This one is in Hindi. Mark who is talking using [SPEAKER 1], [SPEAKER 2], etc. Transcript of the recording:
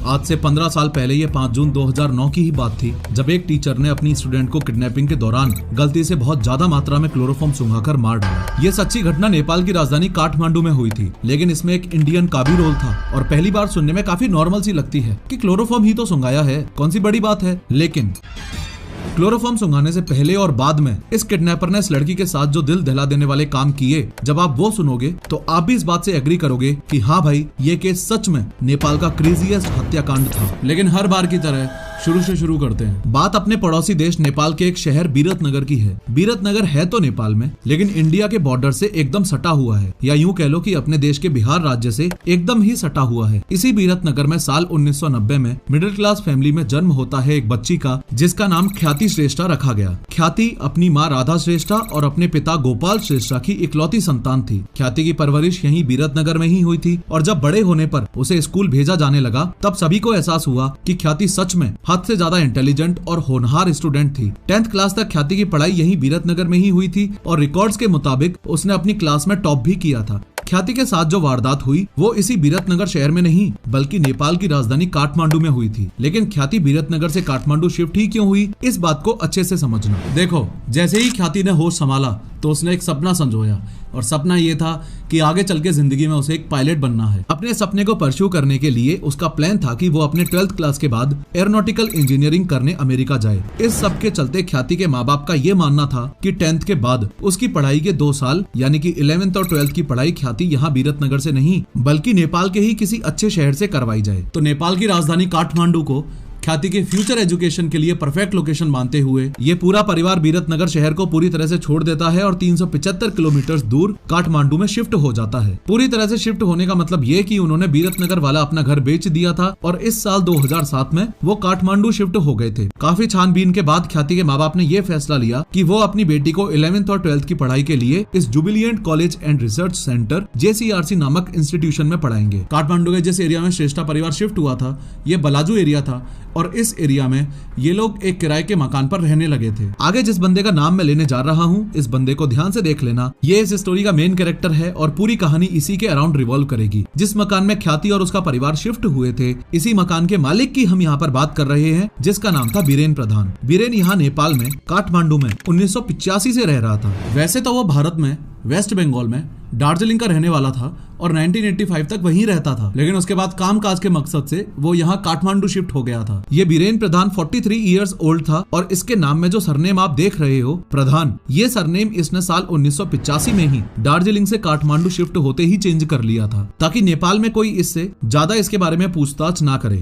[SPEAKER 1] आज से 15 साल पहले ये 5 जून 2009 की ही बात थी, जब एक टीचर ने अपनी स्टूडेंट को किडनैपिंग के दौरान गलती से बहुत ज्यादा मात्रा में क्लोरोफॉर्म सुंघाकर मार डाला। ये सच्ची घटना नेपाल की राजधानी काठमांडू में हुई थी, लेकिन इसमें एक इंडियन का भी रोल था और पहली बार सुनने में काफी नॉर्मल सी लगती है कि क्लोरोफॉर्म ही तो सुंघाया है, कौन सी बड़ी बात है। लेकिन क्लोरोफॉर्म सुंघाने से पहले और बाद में इस किडनैपर ने इस लड़की के साथ जो दिल दहला देने वाले काम किए, जब आप वो सुनोगे तो आप भी इस बात से एग्री करोगे कि हाँ भाई, ये केस सच में नेपाल का क्रेजीएस्ट हत्याकांड था। लेकिन हर बार की तरह शुरू से शुरू करते हैं। बात अपने पड़ोसी देश नेपाल के एक शहर बीरतनगर की है। बीरतनगर है तो नेपाल में, लेकिन इंडिया के बॉर्डर से एकदम सटा हुआ है, या यूं कह लो कि अपने देश के बिहार राज्य से एकदम ही सटा हुआ है। इसी बीरतनगर में साल 1990 में मिडिल क्लास फैमिली में जन्म होता है एक बच्ची का, जिसका नाम ख्याति श्रेष्ठा रखा गया। ख्याति अपनी माँ राधा श्रेष्ठा और अपने पिता गोपाल श्रेष्ठा की इकलौती संतान थी। ख्याति की परवरिश यहीं बीरतनगर में ही हुई थी और जब बड़े होने पर उसे स्कूल भेजा जाने लगा, तब सभी को एहसास हुआ कि ख्याति सच में हद से ज्यादा इंटेलिजेंट और होनहार स्टूडेंट थी। 10th क्लास तक ख्याति की पढ़ाई यहीं बीरतनगर में ही हुई थी और रिकॉर्ड्स के मुताबिक उसने अपनी क्लास में टॉप भी किया था। ख्याति के साथ जो वारदात हुई वो इसी बीरतनगर शहर में नहीं, बल्कि नेपाल की राजधानी काठमांडू में हुई थी। लेकिन ख्याति बीरतनगर से काठमांडू शिफ्ट ही क्यों हुई, इस बात को अच्छे से समझना। देखो, जैसे ही ख्याति ने होश संभाला तो उसने एक सपना संजोया, और सपना ये था कि आगे चल के जिंदगी में उसे एक पायलट बनना है। अपने सपने को परस्यू करने के लिए उसका प्लान था कि वो अपने 12th क्लास के बाद एरोनॉटिकल इंजीनियरिंग करने अमेरिका जाए। इस सब के चलते ख्याति के माँ बाप का ये मानना था कि 10th के बाद उसकी पढ़ाई के 2 साल यानी कि 11th और 12th की पढ़ाई ख्याति यहाँ बीरतनगर से नहीं, बल्कि नेपाल के ही किसी अच्छे शहर से करवाई जाए। तो नेपाल की राजधानी काठमांडू को ख्याति के फ्यूचर एजुकेशन के लिए परफेक्ट लोकेशन मानते हुए ये पूरा परिवार बीरतनगर शहर को पूरी तरह से छोड़ देता है और 375 किलोमीटर दूर काठमांडू में शिफ्ट हो जाता है। पूरी तरह से शिफ्ट होने का मतलब ये कि उन्होंने बीरतनगर वाला अपना घर बेच दिया था और इस साल 2007 में वो काठमांडू शिफ्ट हो गए थे। काफी छानबीन के बाद ख्याति के माँ बाप ने ये फैसला लिया कि वो अपनी बेटी को 11th और 12th की पढ़ाई के लिए इस jubilant college and research centre JCRC नामक इंस्टीट्यूशन में पढ़ाएंगे। काठमांडू के जिस एरिया में श्रेष्ठा परिवार शिफ्ट हुआ था, ये बलाजू एरिया था और इस एरिया में ये लोग एक किराए के मकान पर रहने लगे थे। आगे जिस बंदे का नाम मैं लेने जा रहा हूँ, इस बंदे को ध्यान से देख लेना। ये इस स्टोरी का मेन कैरेक्टर है और पूरी कहानी इसी के अराउंड रिवॉल्व करेगी। जिस मकान में ख्याति और उसका परिवार शिफ्ट हुए थे, इसी मकान के मालिक की हम यहाँ पर बात कर रहे हैं, जिसका नाम था बीरेन प्रधान। बीरेन यहाँ नेपाल में काठमांडू में 1985 से रह रहा था। वैसे तो वो भारत में वेस्ट बंगाल में दार्जिलिंग का रहने वाला था और 1985 तक वहीं रहता था, लेकिन उसके बाद कामकाज के मकसद से वो यहाँ काठमांडू शिफ्ट हो गया था। ये बीरेन प्रधान 43 इयर्स ओल्ड था और इसके नाम में जो सरनेम आप देख रहे हो, प्रधान, ये सरनेम इसने साल 1985 में ही दार्जिलिंग से काठमांडू शिफ्ट होते ही चेंज कर लिया था, ताकि नेपाल में कोई इससे ज्यादा इसके बारे में पूछताछ ना करे।